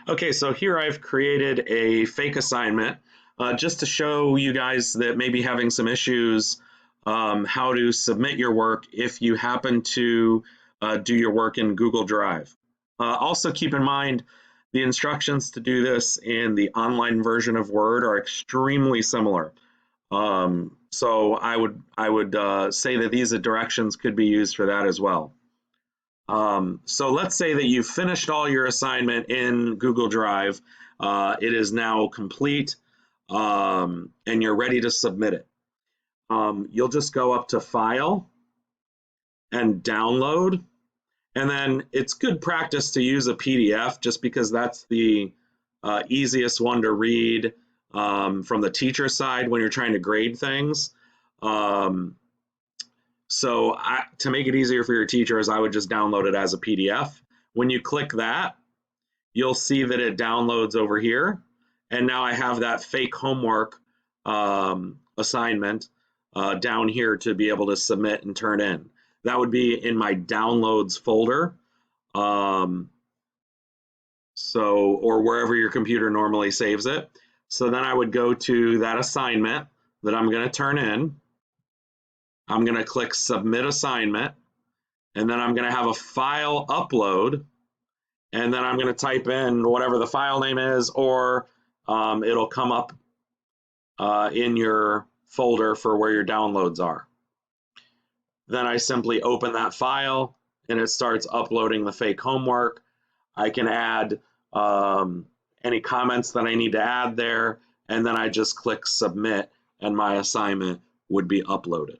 Okay, so here I've created a fake assignment just to show you guys that may be having some issues how to submit your work if you happen to do your work in Google Drive. Also keep in mind the instructions to do this in the online version of Word are extremely similar. So I would say that these directions could be used for that as well. So let's say that you've finished all your assignment in Google Drive. It is now complete, and you're ready to submit it. You'll just go up to File and Download, and then it's good practice to use a PDF just because that's the easiest one to read from the teacher side when you're trying to grade things. So to make it easier for your teachers, I would just download it as a PDF. When you click that, you'll see that it downloads over here. And now I have that fake homework assignment down here to be able to submit and turn in. That would be in my downloads folder. Or wherever your computer normally saves it. So then I would go to that assignment that I'm going to turn in. I'm going to click Submit Assignment, and then I'm going to have a file upload, and then I'm going to type in whatever the file name is, or it'll come up in your folder for where your downloads are. Then I simply open that file, and it starts uploading the fake homework. I can add any comments that I need to add there, and then I just click Submit, and my assignment would be uploaded.